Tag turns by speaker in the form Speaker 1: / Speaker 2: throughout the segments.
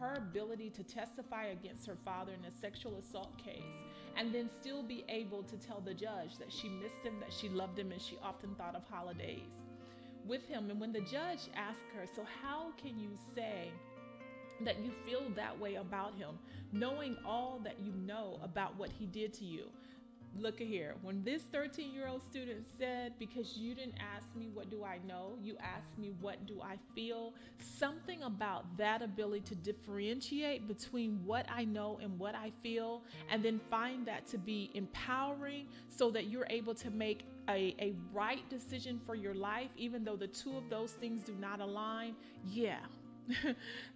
Speaker 1: her ability to testify against her father in a sexual assault case and then still be able to tell the judge that she missed him, that she loved him, and she often thought of holidays with him. And when the judge asked her, so how can you say that you feel that way about him, knowing all that you know about what he did to you? Look at here. When this 13-year-old student said, because you didn't ask me what do I know, you asked me what do I feel, something about that ability to differentiate between what I know and what I feel, and then find that to be empowering so that you're able to make a right decision for your life, even though the two of those things do not align. Yeah.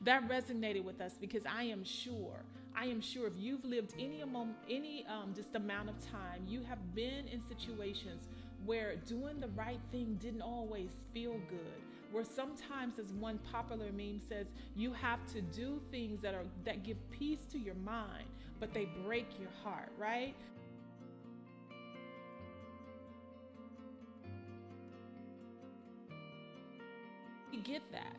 Speaker 1: That resonated with us, because I am sure if you've lived any just amount of time, you have been in situations where doing the right thing didn't always feel good. Where sometimes, as one popular meme says, you have to do things that give peace to your mind, but they break your heart, right? We get that.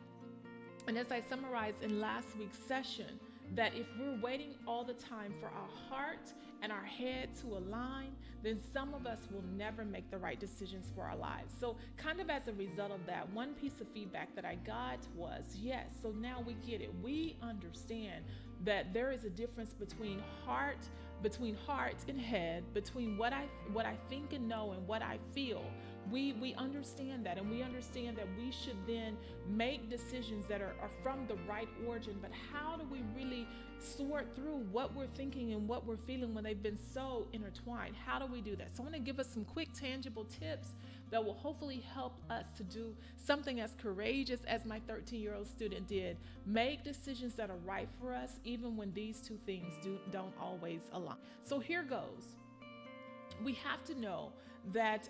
Speaker 1: And as I summarized in last week's session, that if we're waiting all the time for our heart and our head to align, then some of us will never make the right decisions for our lives. So, kind of as a result of that, one piece of feedback that I got was, yes, so now we get it. We understand that there is a difference between heart and head, between what I think and know and what I feel. We understand that, and we understand that we should then make decisions that are from the right origin. But how do we really sort through what we're thinking and what we're feeling when they've been so intertwined? How do we do that? So I want to give us some quick, tangible tips that will hopefully help us to do something as courageous as my 13-year-old student did. Make decisions that are right for us, even when these two things don't always align. So here goes. We have to know that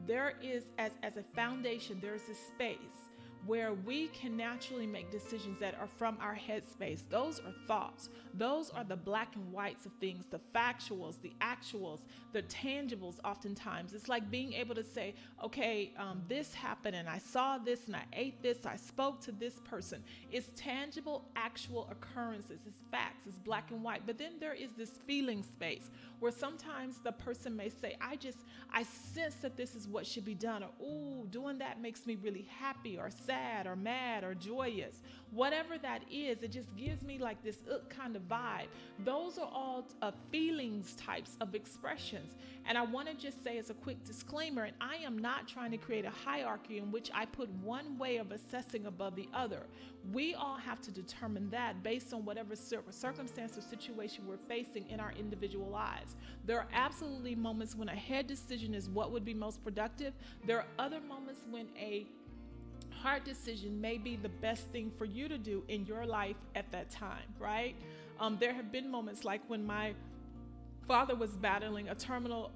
Speaker 1: there is, as a foundation, there's a space where we can naturally make decisions that are from our headspace. Those are thoughts. Those are the black and whites of things, the factuals, the actuals, the tangibles. Oftentimes, it's like being able to say, okay, this happened and I saw this and I ate this, I spoke to this person. It's tangible, actual occurrences. It's facts. It's black and white. But then there is this feeling space where sometimes the person may say, I sense that this is what should be done, or, ooh, doing that makes me really happy or sad or mad or joyous. Whatever that is, it just gives me like this kind of vibe. Those are all feelings types of expressions. And I want to just say as a quick disclaimer, and I am not trying to create a hierarchy in which I put one way of assessing above the other. We all have to determine that based on whatever circumstance or situation we're facing in our individual lives. There are absolutely moments when a head decision is what would be most productive. There are other moments when a hard decision may be the best thing for you to do in your life at that time, right? There have been moments like when my father was battling a terminal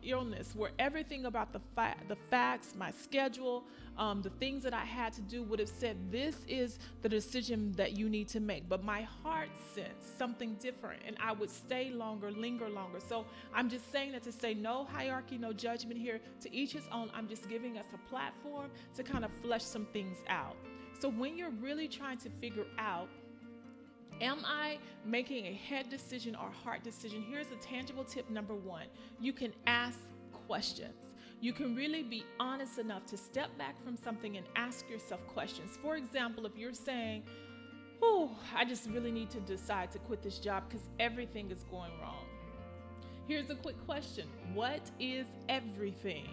Speaker 1: illness, where everything about the facts, my schedule, the things that I had to do would have said, this is the decision that you need to make. But my heart sensed something different, and I would stay longer, linger longer. So I'm just saying that to say no hierarchy, no judgment here. To each his own. I'm just giving us a platform to kind of flesh some things out. So when you're really trying to figure out, am I making a head decision or heart decision? Here's a tangible tip number one. You can ask questions. You can really be honest enough to step back from something and ask yourself questions. For example, if you're saying, oh, I just really need to decide to quit this job because everything is going wrong. Here's a quick question. What is everything?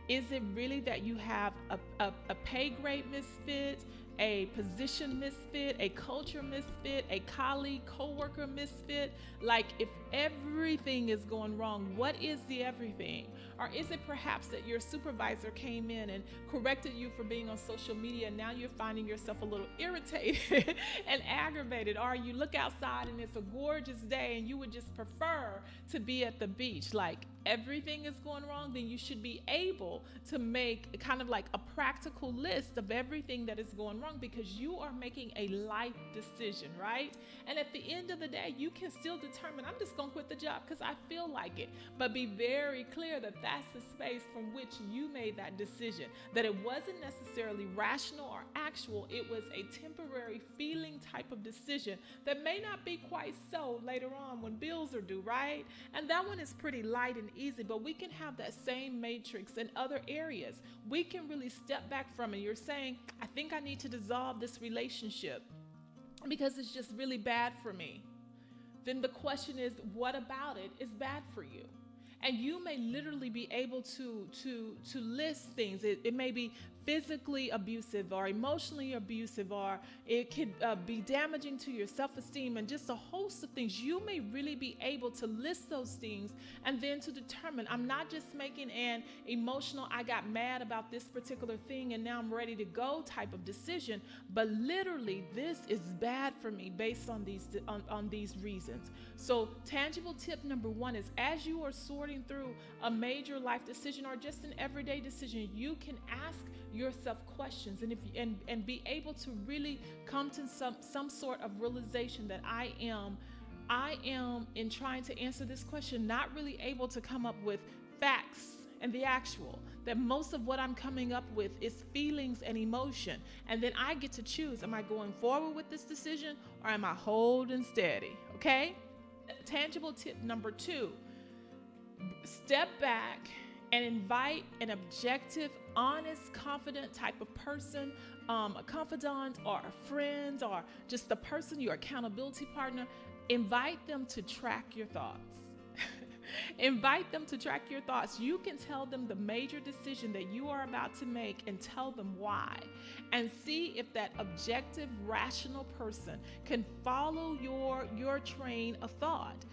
Speaker 1: Is it really that you have a pay grade misfit, a position misfit, a culture misfit, a colleague, coworker misfit? Like, if everything is going wrong, what is the everything? Or is it perhaps that your supervisor came in and corrected you for being on social media, and now you're finding yourself a little irritated and aggravated? Or you look outside and it's a gorgeous day and you would just prefer to be at the beach? Like, everything is going wrong, then you should be able to make kind of like a practical list of everything that is going wrong, because you are making a life decision, right? And at the end of the day, you can still determine, I'm just going to quit the job because I feel like it. But be very clear that that's the space from which you made that decision, that it wasn't necessarily rational or actual. It was a temporary feeling type of decision that may not be quite so later on when bills are due, right? And that one is pretty light and easy, but we can have that same matrix in other areas. We can really step back from it. You're saying, I think I need to dissolve this relationship because it's just really bad for me. Then the question is, what about it is bad for you? And you may literally be able to list things. It may be physically abusive or emotionally abusive, or it could be damaging to your self-esteem, and just a host of things. You may really be able to list those things and then to determine, I'm not just making an emotional, I got mad about this particular thing and now I'm ready to go type of decision, but literally this is bad for me based on these reasons. So tangible tip number one is, as you are sorting through a major life decision or just an everyday decision, you can ask yourself questions and be able to really come to some sort of realization that I am in trying to answer this question not really able to come up with facts and the actual, that most of what I'm coming up with is feelings and emotion, and then I get to choose, am I going forward with this decision or am I holding steady? Okay, tangible tip number two, step back and invite an objective, honest, confident type of person, a confidant or a friend or just the person, your accountability partner. Invite them to track your thoughts. Invite them to track your thoughts. You can tell them the major decision that you are about to make and tell them why, and see if that objective, rational person can follow your train of thought.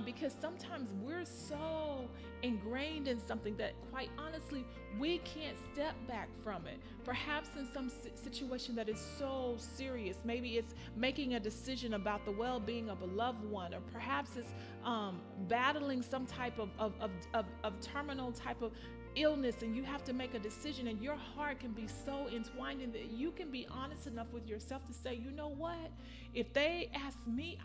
Speaker 1: Because sometimes we're so ingrained in something that, quite honestly, we can't step back from it. Perhaps in some situation that is so serious, maybe it's making a decision about the well-being of a loved one, or perhaps it's battling some type of terminal type of illness, and you have to make a decision, and your heart can be so entwined in that you can be honest enough with yourself to say, you know what, if they ask me,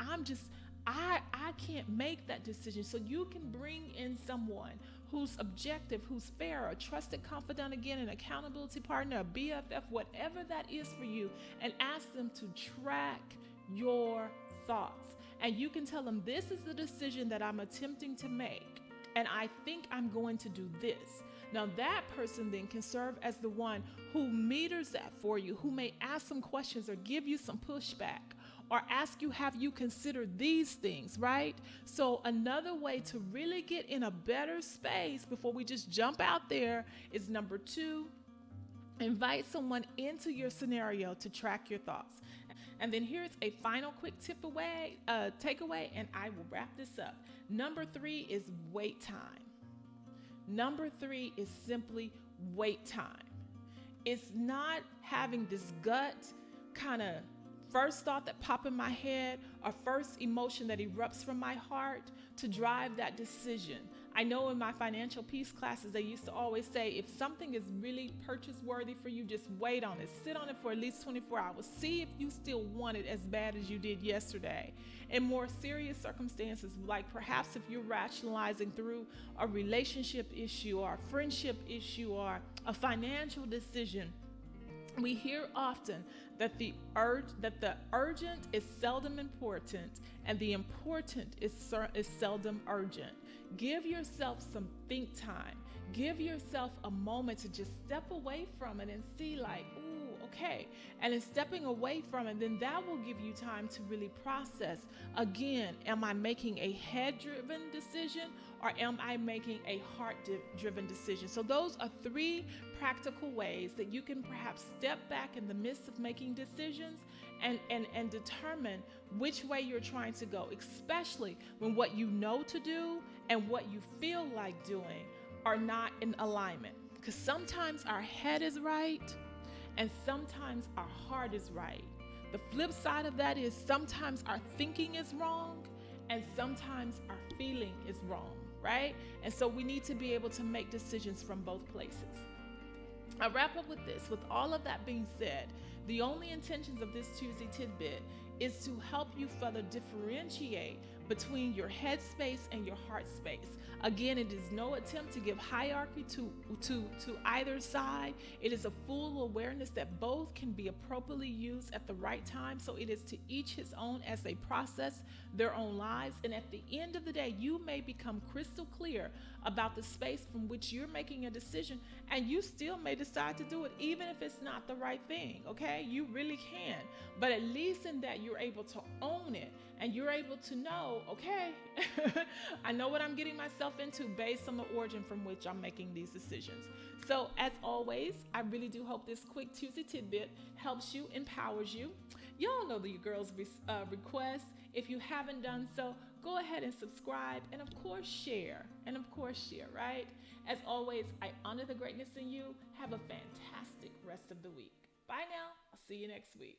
Speaker 1: I can't make that decision. So you can bring in someone who's objective, who's fair, a trusted confidant, again, an accountability partner, a BFF, whatever that is for you, and ask them to track your thoughts. And you can tell them, this is the decision that I'm attempting to make, and I think I'm going to do this. Now that person then can serve as the one who meters that for you, who may ask some questions or give you some pushback, or ask you, have you considered these things, right? So another way to really get in a better space before we just jump out there is number two, invite someone into your scenario to track your thoughts. And then here's a final quick takeaway, and I will wrap this up. Number three is wait time. Number three is simply wait time. It's not having this gut kind of first thought that pop in my head or first emotion that erupts from my heart to drive that decision. I know in my financial peace classes, they used to always say, if something is really purchase worthy for you, just wait on it. Sit on it for at least 24 hours. See if you still want it as bad as you did yesterday. In more serious circumstances, like perhaps if you're rationalizing through a relationship issue or a friendship issue or a financial decision, we hear often that the urgent is seldom important and the important is seldom urgent. Give yourself some think time. Give yourself a moment to just step away from it and see, like, ooh, okay. And in stepping away from it, then that will give you time to really process. Again, am I making a head-driven decision or am I making a heart-driven decision? So those are three practical ways that you can perhaps step back in the midst of making decisions and determine which way you're trying to go, especially when what you know to do and what you feel like doing are not in alignment. Because sometimes our head is right and sometimes our heart is right. The flip side of that is sometimes our thinking is wrong and sometimes our feeling is wrong, right? And so we need to be able to make decisions from both places. I'll wrap up with this. With all of that being said, the only intentions of this Tuesday tidbit is to help you further differentiate between your head space and your heart space. Again, it is no attempt to give hierarchy to either side. It is a full awareness that both can be appropriately used at the right time. So it is to each his own as they process their own lives. And at the end of the day, you may become crystal clear about the space from which you're making a decision, and you still may decide to do it even if it's not the right thing. Okay, you really can, but at least in that you're able to own it, and you're able to know, okay, I know what I'm getting myself into based on the origin from which I'm making these decisions. So as always, I really do hope this quick Tuesday tidbit helps you, empowers you. Y'all know the girls request. If you haven't done so, go ahead and subscribe, and of course share, right? As always, I honor the greatness in you. Have a fantastic rest of the week. Bye now. I'll see you next week.